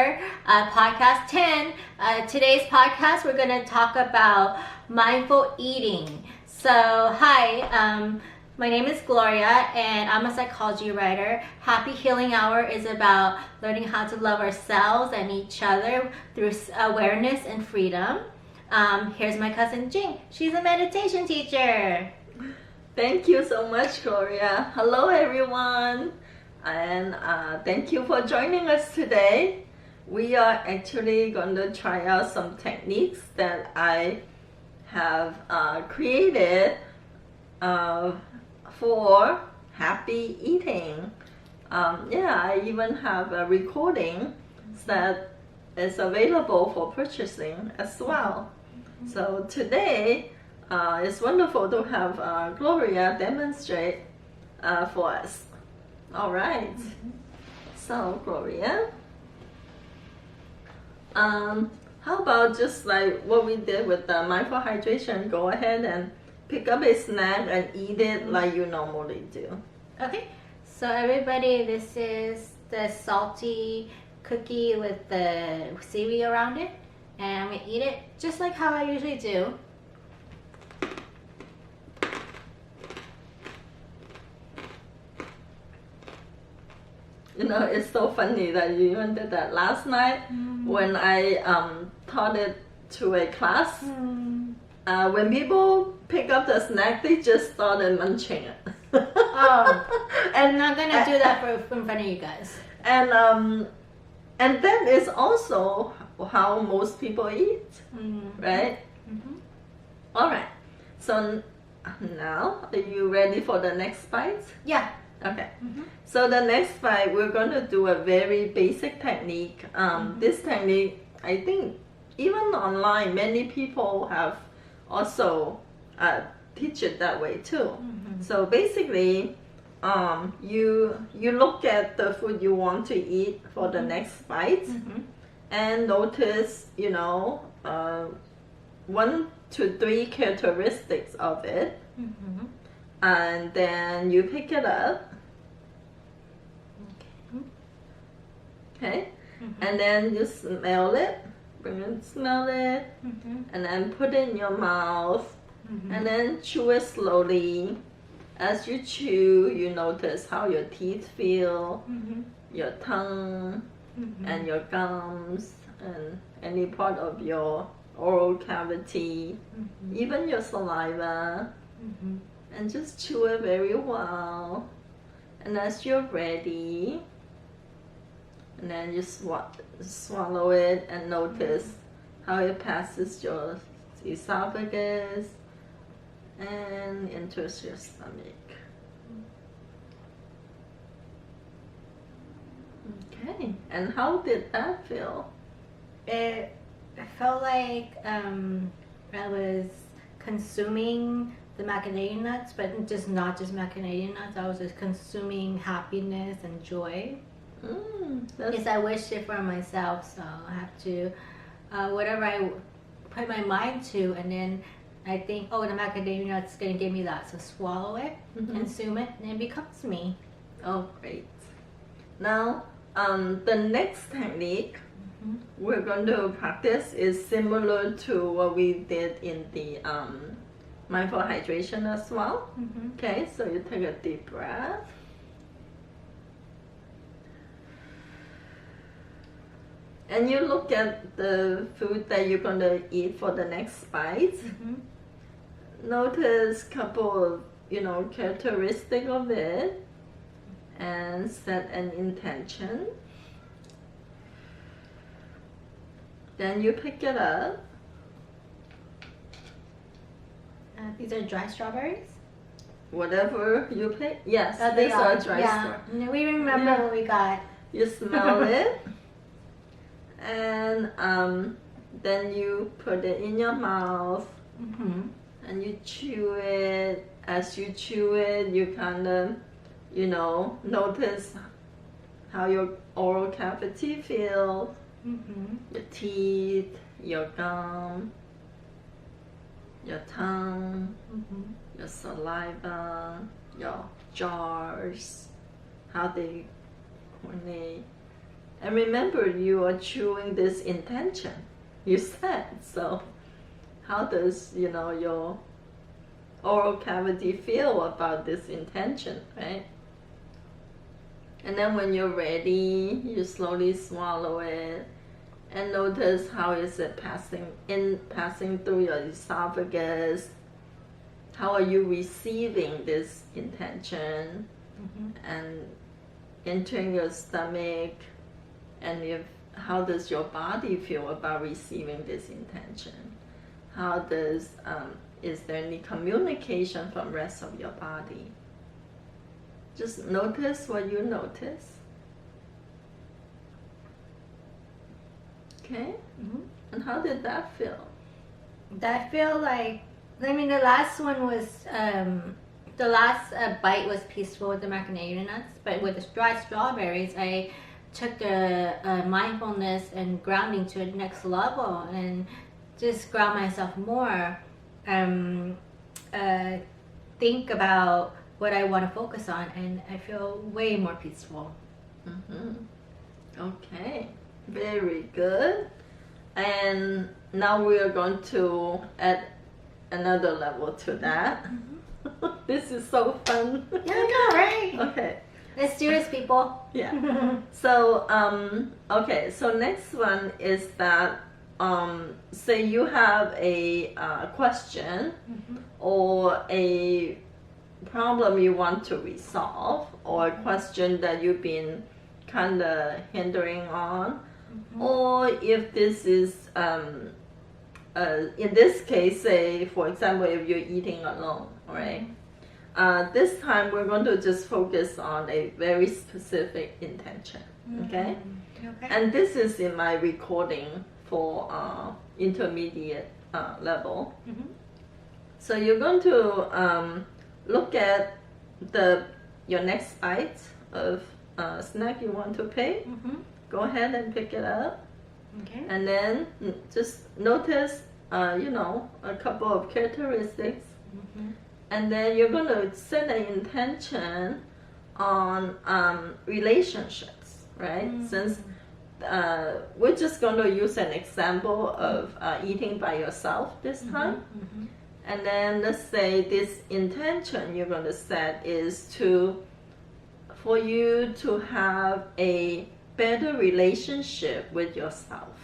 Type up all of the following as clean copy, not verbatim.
for podcast 10. Today's podcast, we're going to talk about mindful eating. So, hi, my name is Gloria, and I'm a psychology writer. Happy Healing Hour is about learning how to love ourselves and each other through awareness and freedom. Here's my cousin Jing. She's a meditation teacher. Thank you so much, Gloria. Hello, everyone. And thank you for joining us today. We are actually going to try out some techniques that I have created for happy eating. I even have a recording that is available for purchasing as well. So today, it's wonderful to have Gloria demonstrate for us. All right. So, Gloria, how about just like what we did with the mindful hydration? Go ahead and pick up a snack and eat it like you normally do. Okay. So everybody, this is the salty cookie with the seaweed around it. And I'm going to eat it just like how I usually do. You know, it's so funny that you even did that last night when I taught it to a class. When people pick up the snack, they just started munching it. I'm not going to do that in front of you guys. And that is also how most people eat, right? All right. So now, are you ready for the next bite? Yeah. Okay. So the next bite, we're going to do a very basic technique. This technique, I think, even online, many people have also teach it that way too. So basically, you look at the food you want to eat for the next bite, and notice, 1 to 3 characteristics of it, and then you pick it up. Okay, and then you smell it, smell it, and then put it in your mouth, and then chew it slowly. As you chew, you notice how your teeth feel, your tongue, and your gums, and any part of your oral cavity, even your saliva, and just chew it very well. And as you're ready, and then you swallow it and notice how it passes your esophagus and enters your stomach. Okay, and how did that feel? It felt like I was consuming the macadamia nuts, but just not just macadamia nuts. I was just consuming happiness and joy. Yes, I wish it for myself, so I have to, whatever I put my mind to, and then I think, oh, the macadamia nut's going to give me that, so swallow it, consume it, and it becomes me. Oh, great. Now, the next technique we're going to practice is similar to what we did in the mindful hydration as well. Okay, so you take a deep breath. And you look at the food that you're going to eat for the next bite. Notice a couple of, characteristic of it, and set an intention. Then you pick it up. These are dry strawberries? Whatever you pick. Yes, they these are dry strawberries. We remember what we got. You smell it. And then you put it in your mouth, and you chew it. As you chew it, you kind of, notice how your oral cavity feels, your teeth, your gum, your tongue, your saliva, your jaws, how they, when they And remember, you are chewing this intention. You said so. How does your oral cavity feel about this intention, right? And then when you're ready, you slowly swallow it, and notice how is it passing through your esophagus. How are you receiving this intention and entering your stomach, and how does your body feel about receiving this intention? How does is there any communication from the rest of your body? Just notice what you notice. Okay? And how did that feel? That feel like, I mean, the last one was, the last bite was peaceful with the macadamia nuts, but with the dried strawberries, I took the mindfulness and grounding to the next level and just ground myself more. Think about what I want to focus on, and I feel way more peaceful. Okay, very good. And now we are going to add another level to that. This is so fun. Yeah, I know, right? Okay. Let's do this, people. Yeah. So, okay, so next one is that, say you have a question or a problem you want to resolve, or a question that you've been kind of hindering on, or if this is, in this case, say, for example, if you're eating alone, right? This time we're going to just focus on a very specific intention, okay? And this is in my recording for intermediate level. So you're going to look at your next bite of snack you want to pick. Go ahead and pick it up. Okay. And then just notice, a couple of characteristics. And then you're going to set an intention on relationships, right? Since we're just going to use an example of eating by yourself this time. And then let's say this intention you're going to set is for you to have a better relationship with yourself,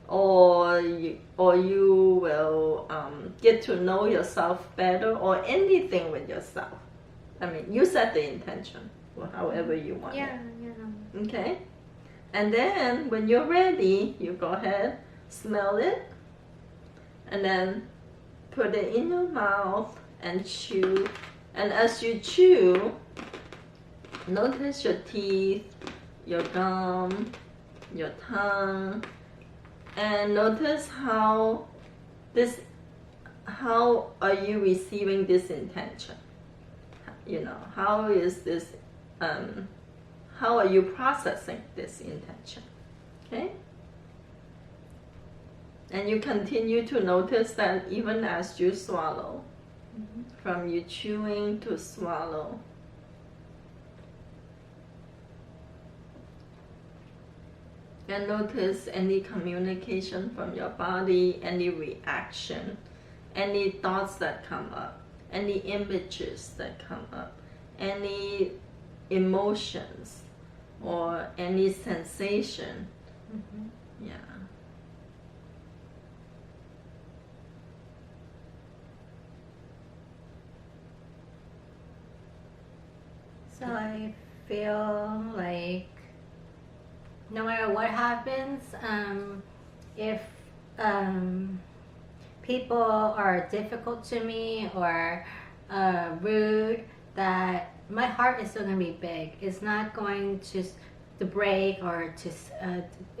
or you will get to know yourself better, or anything with yourself. I mean, you set the intention, or however you want it. Okay? And then when you're ready, you go ahead, smell it, and then put it in your mouth and chew. And as you chew, notice your teeth, your gum, your tongue, and notice how are you receiving this intention? How is this, how are you processing this intention? Okay? And you continue to notice that even as you swallow, from you chewing to swallow. And notice any communication from your body, any reaction, any thoughts that come up, any images that come up, any emotions or any sensation. Yeah. So I feel like no matter what happens, if people are difficult to me or rude, that my heart is still going to be big. It's not going to break or to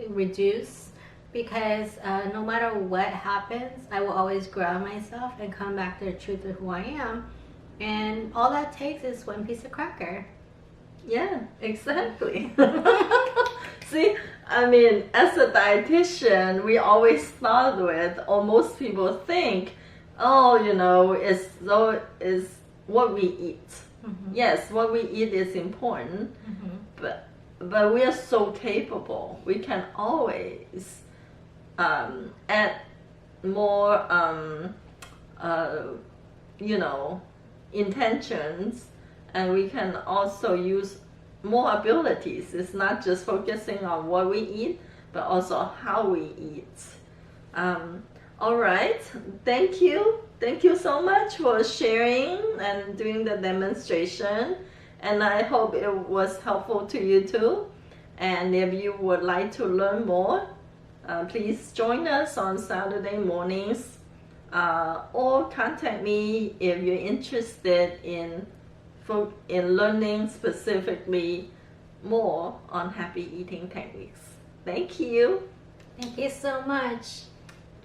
reduce, because no matter what happens, I will always ground myself and come back to the truth of who I am. And all that takes is one piece of cracker. Yeah, exactly. See, I mean, as a dietitian, we always start with, or most people think, is what we eat. Yes, what we eat is important, but but we are so capable. We can always add more, intentions, and we can also use more abilities. It's not just focusing on what we eat, but also how we eat. All right, thank you. Thank you so much for sharing and doing the demonstration. And I hope it was helpful to you too. And if you would like to learn more, please join us on Saturday mornings, or contact me if you're interested in learning specifically more on happy eating techniques. Thank you. Thank you so much.